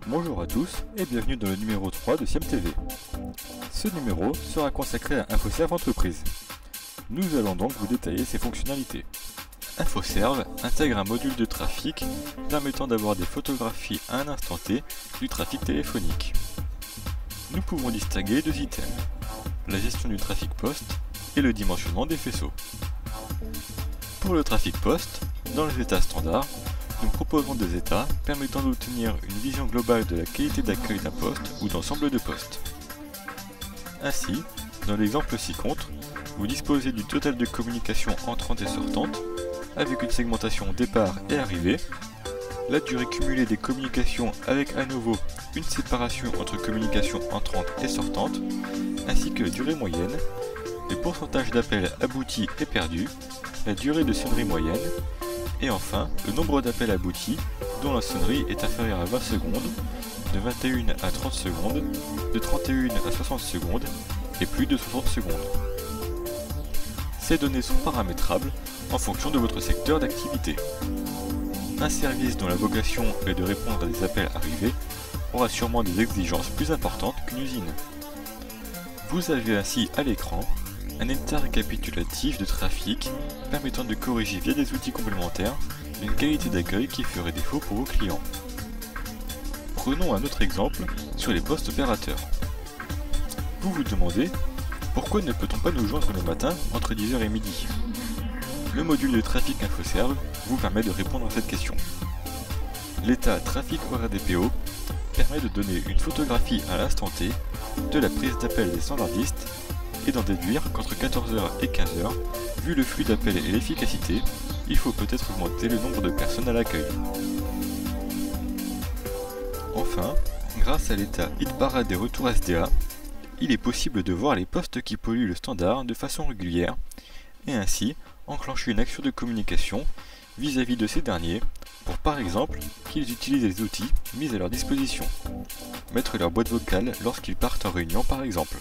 Bonjour à tous et bienvenue dans le numéro 3 de SIAM-TV. Ce numéro sera consacré à InfoServe Entreprise. Nous allons donc vous détailler ses fonctionnalités. InfoServe intègre un module de trafic permettant d'avoir des photographies à un instant T du trafic téléphonique. Nous pouvons distinguer deux items, la gestion du trafic poste et le dimensionnement des faisceaux. Pour le trafic poste, dans les états standards, nous proposons des états permettant d'obtenir une vision globale de la qualité d'accueil d'un poste ou d'ensemble de postes. Ainsi, dans l'exemple ci-contre, vous disposez du total de communications entrantes et sortantes, avec une segmentation départ et arrivée, la durée cumulée des communications avec à nouveau une séparation entre communications entrantes et sortantes, ainsi que la durée moyenne, les pourcentages d'appels aboutis et perdus, la durée de sonnerie moyenne, et enfin le nombre d'appels aboutis dont la sonnerie est inférieure à 20 secondes, de 21 à 30 secondes, de 31 à 60 secondes et plus de 60 secondes. Ces données sont paramétrables en fonction de votre secteur d'activité. Un service dont la vocation est de répondre à des appels arrivés aura sûrement des exigences plus importantes qu'une usine. Vous avez ainsi à l'écran un état récapitulatif de trafic permettant de corriger via des outils complémentaires une qualité d'accueil qui ferait défaut pour vos clients. Prenons un autre exemple sur les postes opérateurs. Vous vous demandez pourquoi ne peut-on pas nous joindre le matin entre 10h et midi? Le module de trafic InfoServe vous permet de répondre à cette question. L'état trafic horaire DPO permet de donner une photographie à l'instant T de la prise d'appel des standardistes et d'en déduire qu'entre 14h et 15h, vu le flux d'appels et l'efficacité, il faut peut-être augmenter le nombre de personnes à l'accueil. Enfin, grâce à l'état hit-parade des retours SDA, il est possible de voir les postes qui polluent le standard de façon régulière et ainsi enclencher une action de communication vis-à-vis de ces derniers pour par exemple qu'ils utilisent les outils mis à leur disposition. Mettre leur boîte vocale lorsqu'ils partent en réunion par exemple.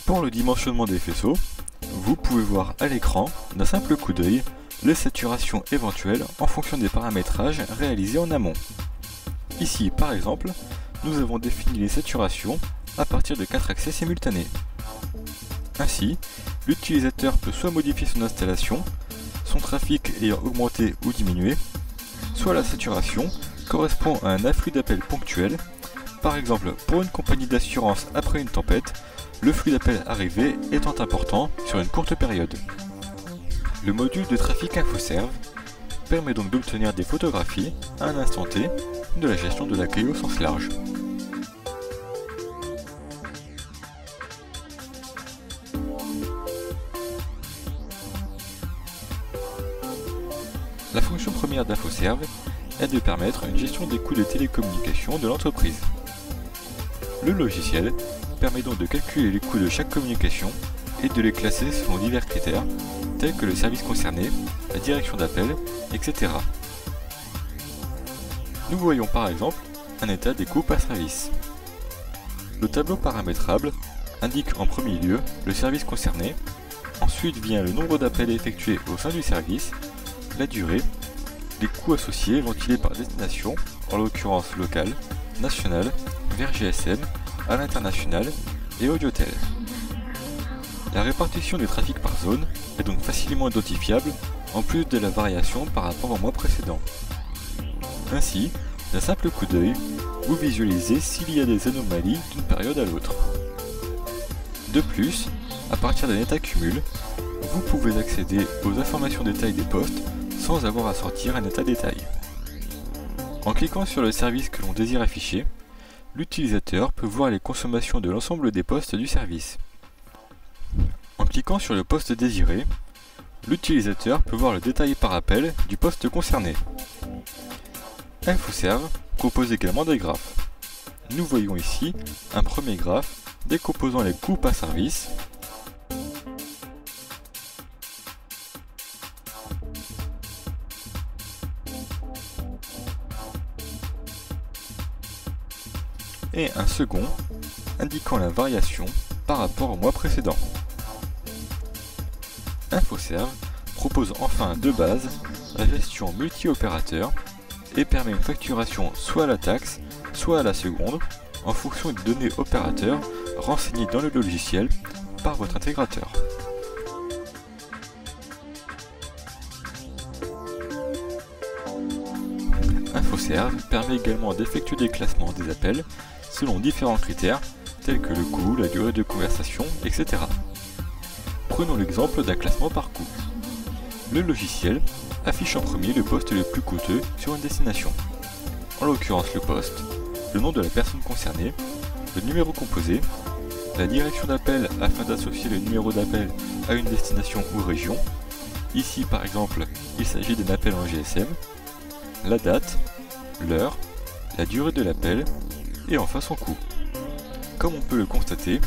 Pour le dimensionnement des faisceaux, vous pouvez voir à l'écran, d'un simple coup d'œil, les saturations éventuelles en fonction des paramétrages réalisés en amont. Ici par exemple, nous avons défini les saturations à partir de 4 accès simultanés. Ainsi, l'utilisateur peut soit modifier son installation, son trafic ayant augmenté ou diminué, soit la saturation correspond à un afflux d'appels ponctuels. Par exemple, pour une compagnie d'assurance après une tempête, le flux d'appels arrivés étant important sur une courte période. Le module de trafic InfoServe permet donc d'obtenir des photographies à un instant T de la gestion de l'accueil au sens large. La fonction première d'InfoServe est de permettre une gestion des coûts de télécommunications de l'entreprise. Le logiciel permet donc de calculer les coûts de chaque communication et de les classer selon divers critères tels que le service concerné, la direction d'appel, etc. Nous voyons par exemple un état des coûts par service. Le tableau paramétrable indique en premier lieu le service concerné, ensuite vient le nombre d'appels effectués au sein du service, la durée, les coûts associés ventilés par destination, en l'occurrence locale, nationale, vers GSM, à l'international et Audiotel. La répartition des trafics par zone est donc facilement identifiable en plus de la variation par rapport au mois précédent. Ainsi, d'un simple coup d'œil, vous visualisez s'il y a des anomalies d'une période à l'autre. De plus, à partir d'un état cumul, vous pouvez accéder aux informations détail des postes sans avoir à sortir un état détail. En cliquant sur le service que l'on désire afficher, l'utilisateur peut voir les consommations de l'ensemble des postes du service. En cliquant sur le poste désiré, l'utilisateur peut voir le détail par appel du poste concerné. InfoServe propose également des graphes. Nous voyons ici un premier graphe décomposant les coûts par service, et un second indiquant la variation par rapport au mois précédent. InfoServe propose enfin de base la gestion multi-opérateur et permet une facturation soit à la taxe, soit à la seconde, en fonction des données opérateurs renseignées dans le logiciel par votre intégrateur. InfoServe permet également d'effectuer des classements des appels selon différents critères tels que le coût, la durée de conversation, etc. Prenons l'exemple d'un classement par coût. Le logiciel affiche en premier le poste le plus coûteux sur une destination. En l'occurrence le poste, le nom de la personne concernée, le numéro composé, la direction d'appel afin d'associer le numéro d'appel à une destination ou région. Ici par exemple, il s'agit d'un appel en GSM, la date, l'heure, la durée de l'appel et enfin son coût. Comme on peut le constater,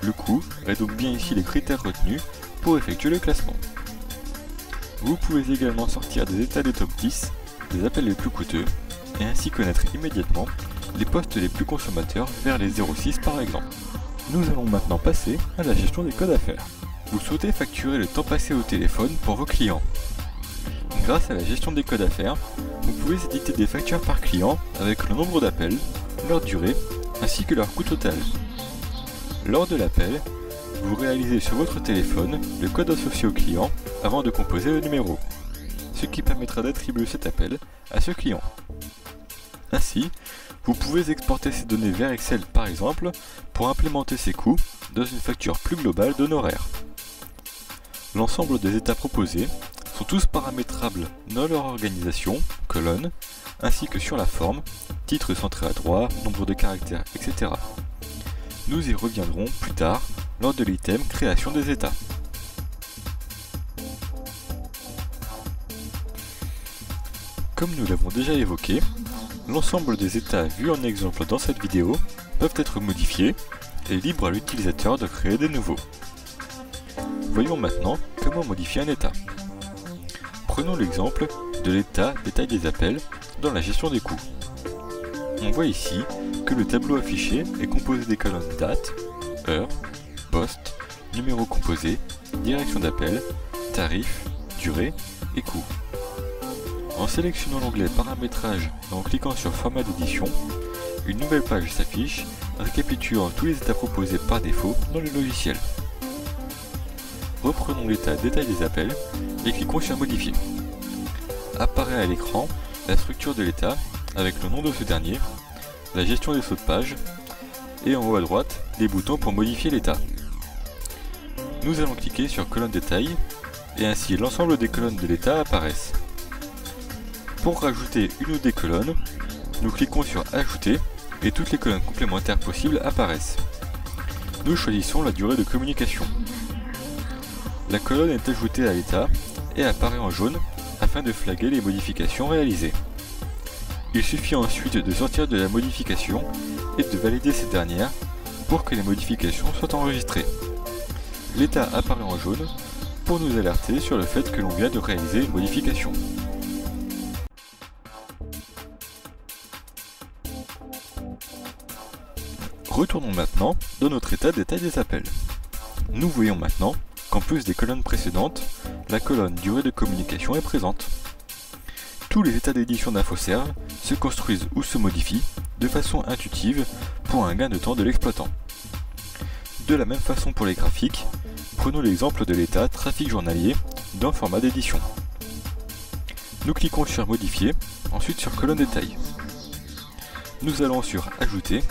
le coût est donc bien ici les critères retenus pour effectuer le classement. Vous pouvez également sortir des états des top 10, des appels les plus coûteux, et ainsi connaître immédiatement les postes les plus consommateurs vers les 06 par exemple. Nous allons maintenant passer à la gestion des codes à faire. Vous souhaitez facturer le temps passé au téléphone pour vos clients. Grâce à la gestion des codes à faire, vous pouvez éditer des factures par client avec le nombre d'appels, leur durée, ainsi que leur coût total. Lors de l'appel, vous réalisez sur votre téléphone le code associé au client avant de composer le numéro, ce qui permettra d'attribuer cet appel à ce client. Ainsi, vous pouvez exporter ces données vers Excel par exemple pour implémenter ces coûts dans une facture plus globale d'honoraires. L'ensemble des états proposés sont tous paramétrables dans leur organisation, colonne, ainsi que sur la forme, titre centré à droite, nombre de caractères, etc. Nous y reviendrons plus tard lors de l'item création des états. Comme nous l'avons déjà évoqué, l'ensemble des états vus en exemple dans cette vidéo peuvent être modifiés et libre à l'utilisateur de créer des nouveaux. Voyons maintenant comment modifier un état. Prenons l'exemple de l'état détail des appels dans la gestion des coûts. On voit ici que le tableau affiché est composé des colonnes date, heure, poste, numéro composé, direction d'appel, tarif, durée et coût. En sélectionnant l'onglet paramétrage et en cliquant sur format d'édition, une nouvelle page s'affiche récapitulant tous les états proposés par défaut dans le logiciel. Reprenons l'état détail des appels et cliquons sur modifier. Apparaît à l'écran la structure de l'état avec le nom de ce dernier, la gestion des sauts de page et en haut à droite les boutons pour modifier l'état. Nous allons cliquer sur colonne détail et ainsi l'ensemble des colonnes de l'état apparaissent. Pour rajouter une ou des colonnes, nous cliquons sur ajouter et toutes les colonnes complémentaires possibles apparaissent. Nous choisissons la durée de communication. La colonne est ajoutée à l'état et apparaît en jaune afin de flaguer les modifications réalisées. Il suffit ensuite de sortir de la modification et de valider cette dernière pour que les modifications soient enregistrées. L'état apparaît en jaune pour nous alerter sur le fait que l'on vient de réaliser une modification. Retournons maintenant dans notre état détail des appels. Nous voyons maintenant qu'en plus des colonnes précédentes, la colonne durée de communication est présente. Tous les états d'édition d'InfoServe se construisent ou se modifient de façon intuitive pour un gain de temps de l'exploitant. De la même façon pour les graphiques, prenons l'exemple de l'état trafic journalier dans format d'édition. Nous cliquons sur modifier, ensuite sur colonne détail. Nous allons sur ajouter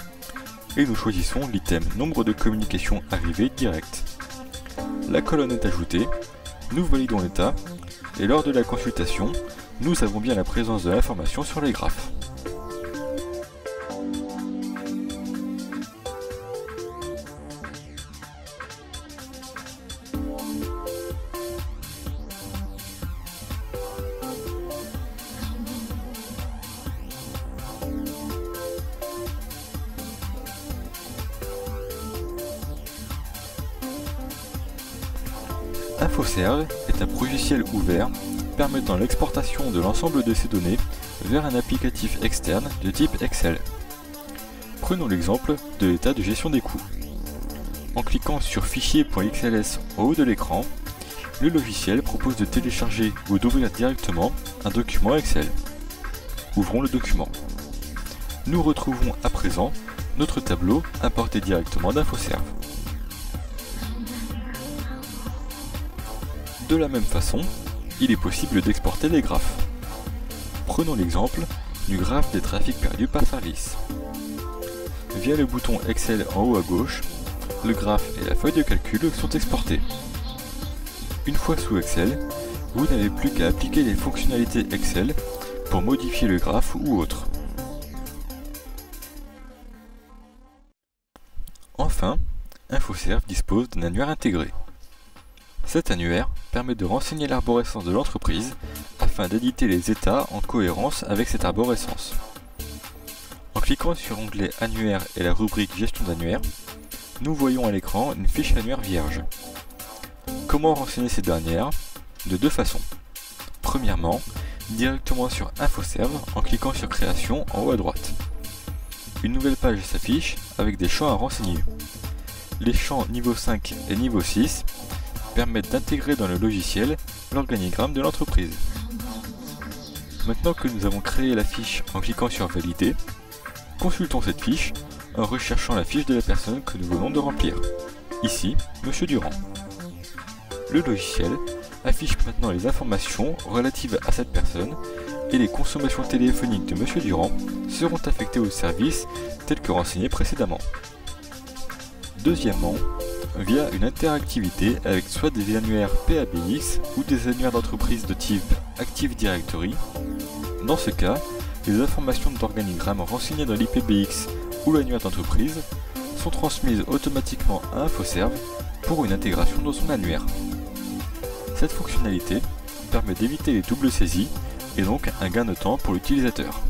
et nous choisissons l'item nombre de communications arrivées direct. La colonne est ajoutée, nous validons l'état et lors de la consultation, nous avons bien la présence de l'information sur les graphes. InfoServe est un logiciel ouvert permettant l'exportation de l'ensemble de ces données vers un applicatif externe de type Excel. Prenons l'exemple de l'état de gestion des coûts. En cliquant sur Fichier.xls au haut de l'écran, le logiciel propose de télécharger ou d'ouvrir directement un document Excel. Ouvrons le document. Nous retrouvons à présent notre tableau importé directement d'InfoServe. De la même façon, il est possible d'exporter les graphes. Prenons l'exemple du graphe des trafics perdus par service. Via le bouton Excel en haut à gauche, le graphe et la feuille de calcul sont exportés. Une fois sous Excel, vous n'avez plus qu'à appliquer les fonctionnalités Excel pour modifier le graphe ou autre. Enfin, InfoServe dispose d'un annuaire intégré. Cet annuaire permet de renseigner l'arborescence de l'entreprise afin d'éditer les états en cohérence avec cette arborescence. En cliquant sur l'onglet Annuaire et la rubrique Gestion d'annuaire, nous voyons à l'écran une fiche annuaire vierge. Comment renseigner ces dernières? De deux façons. Premièrement, directement sur InfoServe en cliquant sur Création en haut à droite. Une nouvelle page s'affiche avec des champs à renseigner. Les champs niveau 5 et niveau 6 permettent d'intégrer dans le logiciel l'organigramme de l'entreprise. Maintenant que nous avons créé la fiche en cliquant sur Valider, consultons cette fiche en recherchant la fiche de la personne que nous venons de remplir. Ici, Monsieur Durand. Le logiciel affiche maintenant les informations relatives à cette personne et les consommations téléphoniques de Monsieur Durand seront affectées au service tel que renseigné précédemment. Deuxièmement, via une interactivité avec soit des annuaires PABX ou des annuaires d'entreprise de type Active Directory. Dans ce cas, les informations d'organigramme renseignées dans l'IPBX ou l'annuaire d'entreprise sont transmises automatiquement à InfoServe pour une intégration dans son annuaire. Cette fonctionnalité permet d'éviter les doubles saisies et donc un gain de temps pour l'utilisateur.